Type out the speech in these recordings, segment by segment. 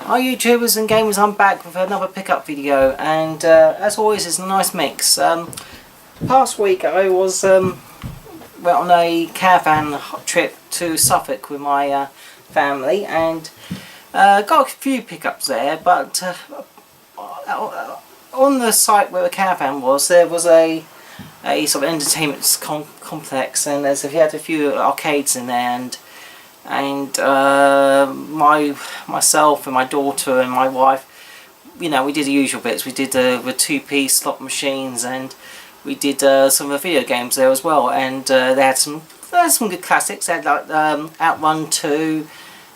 Hi YouTubers and gamers, I'm back with another pickup video, and as always it's a nice mix. Past week I was went on a caravan trip to Suffolk with my family, and got a few pickups there, but on the site where the caravan was, there was a sort of entertainment complex, and if you had a few arcades in there, and myself and my daughter and my wife, you know, we did the usual bits. We did the two-piece slot machines, and we did some of the video games there as well. And they had some good classics. They had like Outrun 2,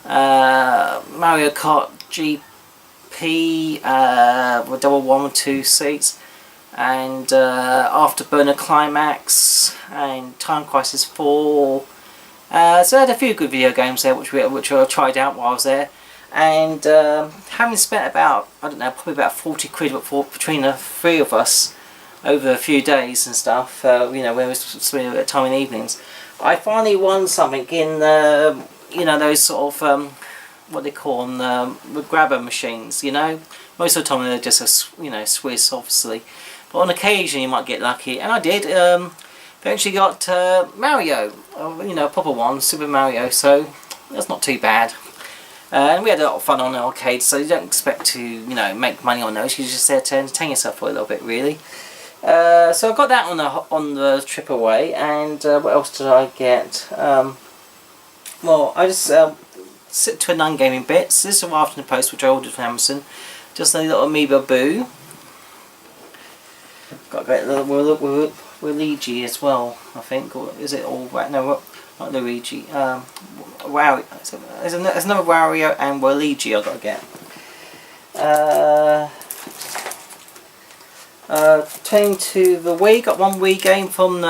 Mario Kart GP, with double 1 and 2 seats, and Afterburner Climax, and Time Crisis 4. So I had a few good video games there which I tried out while I was there, and having spent about, I don't know, probably about 40 quid between the three of us over a few days and stuff, you know, when we were spending a bit of time in the evenings, I finally won something in, you know, those sort of, what they call them, the grabber machines, you know. Most of the time they're just a, you know, Swiss obviously, but on occasion you might get lucky, and I did. Eventually got Mario, you know, a proper one, Super Mario, so that's not too bad. And we had a lot of fun on the arcade, so you don't expect to, you know, make money on those. You're just there to entertain yourself for a little bit, really. So I got that on the trip away, and what else did I get? Well, I just sit to a non-gaming bits. This is after the post, which I ordered from Amazon. Just a little Amoeba Boo. Got a great little Luigi as well, I think, or is it all right? No, not Luigi. Wow, there's another Wario and Luigi I've got to get. Turning to the Wii, got one Wii game from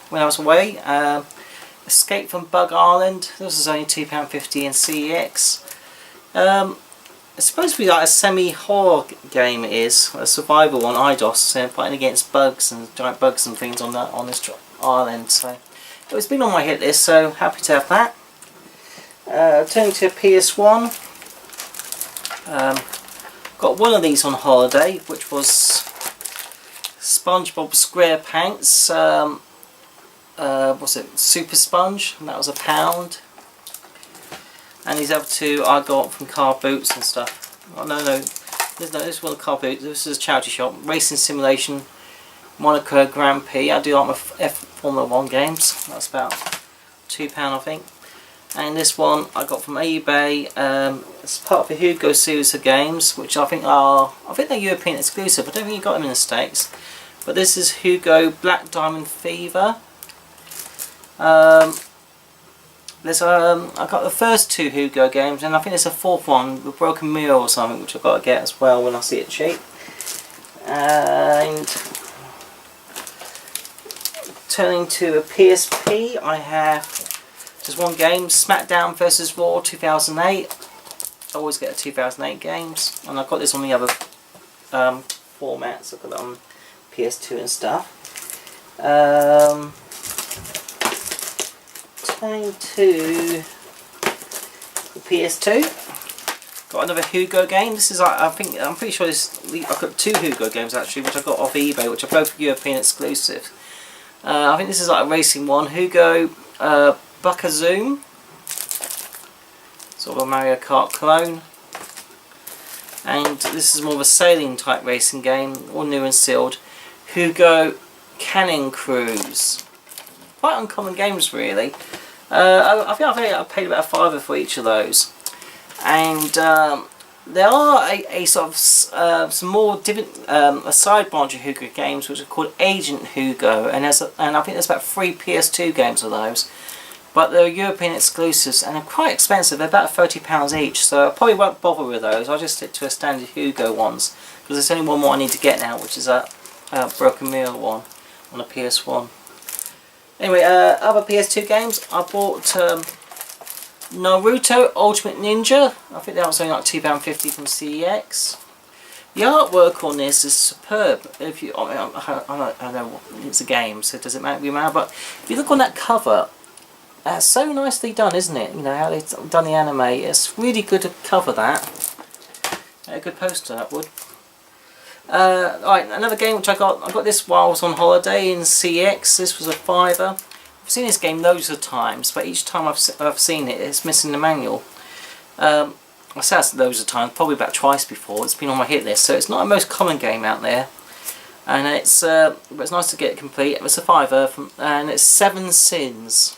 when I was away. Escape from Bug Island. This is only £2.50 in CEX. It's supposed to be like a semi-horror game. It is a survival on IDOS, fighting against bugs and giant bugs and things on this island. So it's been on my hit list, so happy to have that. Turning to PS1, got one of these on holiday, which was SpongeBob SquarePants. What's it? Super Sponge, and that was £1. And these other two I got from Car Boots and stuff. Oh no, this one Car Boots. This is a charity shop. Racing Simulation, Monaco Grand Prix. I do like my Formula 1 games. That's about £2, I think. And this one I got from eBay. It's part of the Hugo series of games, which I think they're European exclusive. I don't think you got them in the States. But this is Hugo Black Diamond Fever. I got the first two Hugo games, and I think there's a fourth one with Broken Mirror or something, which I've got to get as well when I see it cheap. And turning to a PSP, I have just one game, SmackDown vs Raw 2008. I always get the 2008 games, and I've got this on the other formats. I've got it on PS2 and stuff. Turning to the PS2, got another Hugo game. This is, I'm pretty sure I've got two Hugo games actually, which I got off eBay, which are both European exclusive. I think this is like a racing one, Hugo Buckazoom, sort of a Mario Kart clone, and this is more of a sailing type racing game, all new and sealed, Hugo Canning Cruise. Quite uncommon games, really. I think I paid about £5 for each of those, and there are a sort of some more different a side branch of Hugo games which are called Agent Hugo, and I think there's about 3 PS2 games of those, but they're European exclusives and they're quite expensive. They're about £30 each, so I probably won't bother with those. I'll just stick to a standard Hugo ones, because there's only one more I need to get now, which is a Broken Mirror one on a PS1. Anyway, other PS2 games, I bought Naruto Ultimate Ninja. I think that was only like £2.50 from CEX. The artwork on this is superb. If you, I know it's a game, so it doesn't matter, but if you look on that cover, that's so nicely done, isn't it? You know how they've done the anime. It's really good to cover that. A good poster, that would. Right, another game which I got this while I was on holiday in CX. This was a £5. I've seen this game loads of times, but each time I've seen it, it's missing the manual. I said it loads of times, probably about twice before. It's been on my hit list, so it's not the most common game out there. And it's but it's nice to get it complete. It's a £5, and it's 7 Sins.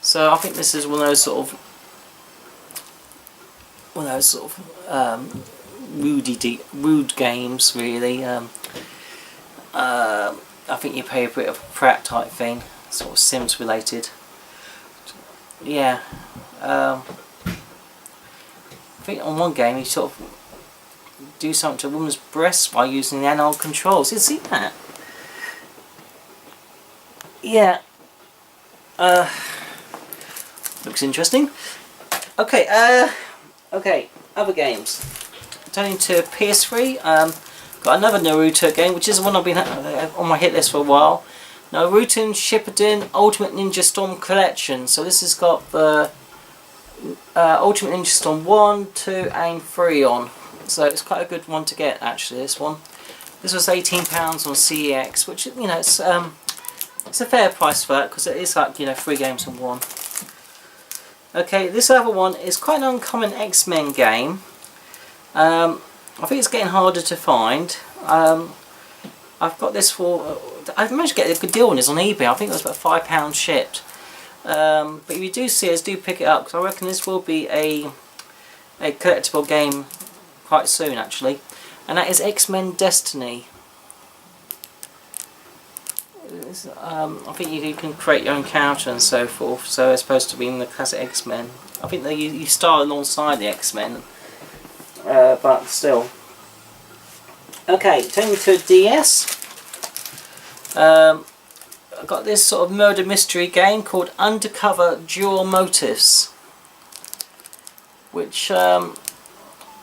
So I think this is one of those sort of rude games, really. I think you pay a bit of crap type thing, sort of Sims related. Yeah. I think on one game you sort of do something to a woman's breasts by using the analog controls. You see that? Yeah. Looks interesting. Okay. Okay. Other games. Turning to PS3. Got another Naruto game, which is the one I've been on my hit list for a while. Naruto Shippuden Ultimate Ninja Storm Collection. So this has got the Ultimate Ninja Storm 1, 2 and 3 on. So it's quite a good one to get, actually, this one. This was £18 on CEX, which, you know, it's a fair price for that, because it is like, you know, 3 games in one. Okay, this other one is quite an uncommon X-Men game. I think it's getting harder to find. I've got this for... I've managed to get a good deal on this on eBay. I think it was about £5 shipped. But if you do see us, do pick it up, because I reckon this will be a collectible game quite soon, actually. And that is X-Men Destiny. I think you can create your own character and so forth, so it's supposed to be in the classic X-Men. I think that you start alongside the X-Men, but still. Okay, turning to a DS. I've got this sort of murder mystery game called Undercover Dual Motives, which the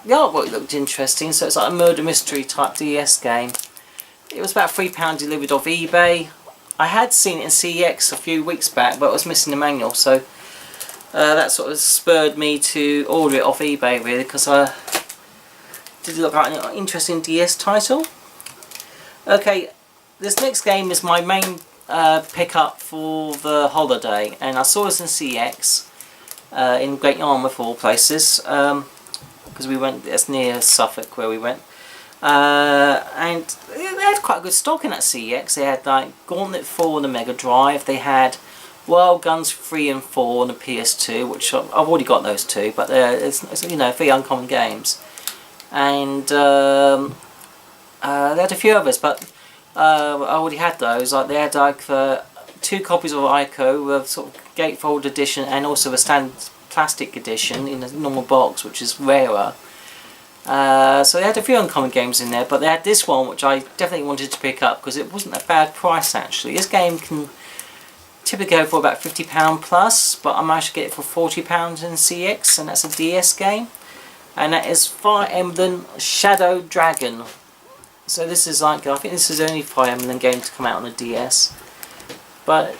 artwork looked interesting, so it's like a murder mystery type DS game. It was about £3 delivered off eBay. I had seen it in CEX a few weeks back, but I was missing the manual, so that sort of spurred me to order it off eBay, really, because did look like an interesting DS title. Okay, this next game is my main pickup for the holiday, and I saw this in CEX in Great Yarmouth, of all places, because we went. It's near Suffolk where we went. And they had quite a good stock in that CEX. They had like Gauntlet 4 on the Mega Drive. They had Wild Guns 3 and 4 on the PS2, which I've already got those two, but it's you know, 3 uncommon games. And they had a few others, but I already had those. Like they had like 2 copies of Ico, a sort of gatefold edition, and also a standard plastic edition in a normal box, which is rarer. So they had a few uncommon games in there, but they had this one which I definitely wanted to pick up because it wasn't a bad price, actually. This game can typically go for about £50 plus, but I managed to get it for £40 in CX, and that's a DS game. And that is Fire Emblem Shadow Dragon. So this is like, I think this is the only Fire Emblem game to come out on the DS. But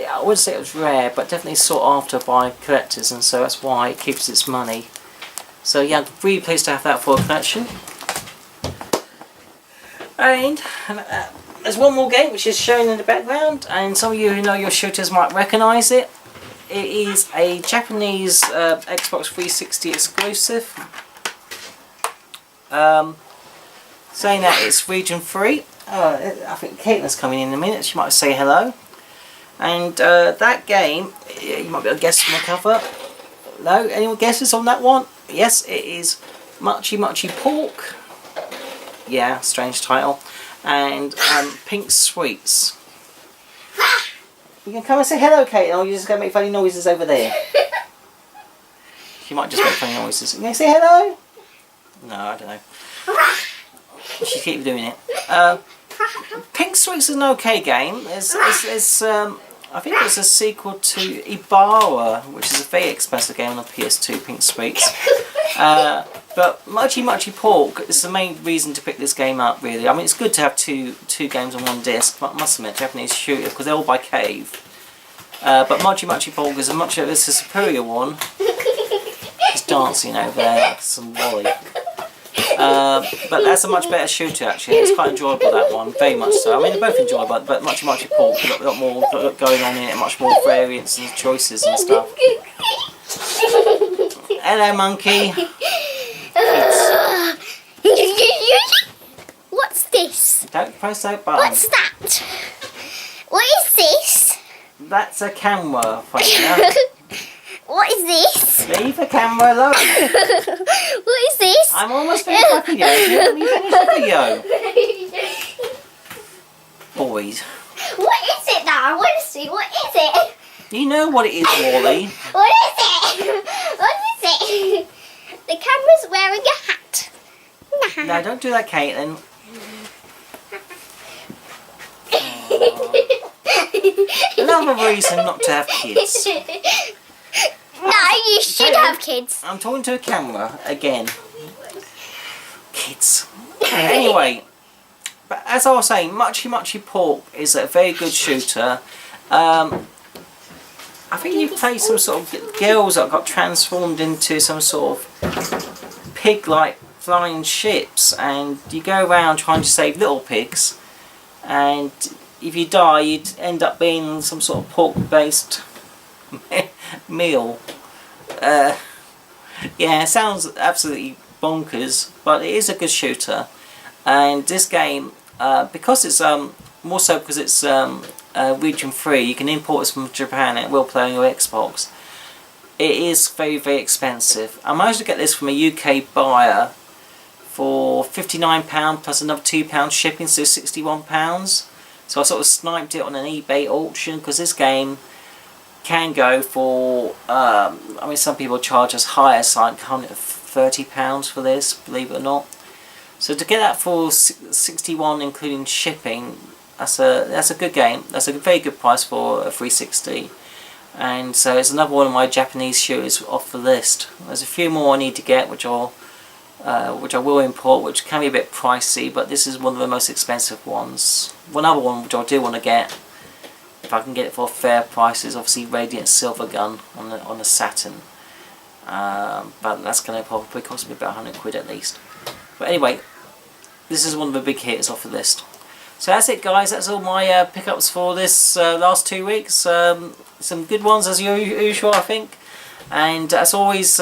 I wouldn't say it was rare, but definitely sought after by collectors, and so that's why it keeps its money. So yeah, really pleased to have that for a collection. And there's one more game which is shown in the background, and some of you who know your shooters might recognise it. It is a Japanese Xbox 360 exclusive. Saying that it's region free. I think Caitlin's coming in a minute, she might say hello. And that game, you might be able to guess from the cover. No? Anyone guesses on that one? Yes, it is Muchy Muchy Pork. Yeah, strange title. And Pink Sweets. You can come and say hello, Kate, or you're just going to make funny noises over there. She might just make funny noises. You going to say hello? No, I don't know. She keeps doing it. Pink Sweets is an okay game. I think it's a sequel to Ibarra, which is a very expensive game on the PS2, Pink Sweets. But Muchy Muchy Pork is the main reason to pick this game up, really. I mean, it's good to have two games on one disc, but I must admit, Japanese shooter, because they're all by Cave. But Muchy Muchy Pork is a superior one. He's dancing over there like some Wally. But that's a much better shooter actually. It's quite enjoyable, that one, very much so. I mean, they're both enjoyable, but much pork. A lot more going on in it, much more variants and choices and stuff. Hello, monkey. What's this? Don't press that button. What's that? What is this? That's a camera, Fiona. What is this? Leave the camera alone. What is this? I'm almost finished my video. Let me finish the video. Boys. What is it now? I want to see. What is it? You know what it is, Wally. What is it? What is it? The camera's wearing a hat. No, don't do that, Caitlin. Another reason not to have kids. No, you should have kids. I'm talking to a camera again. Kids. Anyway, but as I was saying, Muchy Pork is a very good shooter. I think you play some sort of girls that got transformed into some sort of pig-like flying ships, and you go around trying to save little pigs, and if you die you'd end up being some sort of pork-based meal. Yeah, it sounds absolutely bonkers, but it is a good shooter. And this game, because it's more so because it's region free, you can import this from Japan and it will play on your Xbox. It is very expensive. I managed to get this from a UK buyer for £59 plus another £2 shipping, so £61. So I sort of sniped it on an eBay auction, because this game can go for, I mean, some people charge as high as like £30 for this, believe it or not. So to get that for 61 including shipping, that's a good game. That's a very good price for a 360. And so it's another one of my Japanese shooters off the list. There's a few more I need to get, which I will import, which can be a bit pricey, but this is one of the most expensive ones. One other one which I do want to get, if I can get it for a fair price, is obviously Radiant Silver Gun on the Saturn. But that's going to probably cost me about 100 quid at least. But anyway, this is one of the big hitters off the list. So that's it, guys. That's all my pickups for this last 2 weeks. Some good ones as usual, I think. And as always,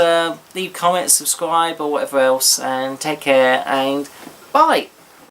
leave comments, subscribe or whatever else, and take care and bye.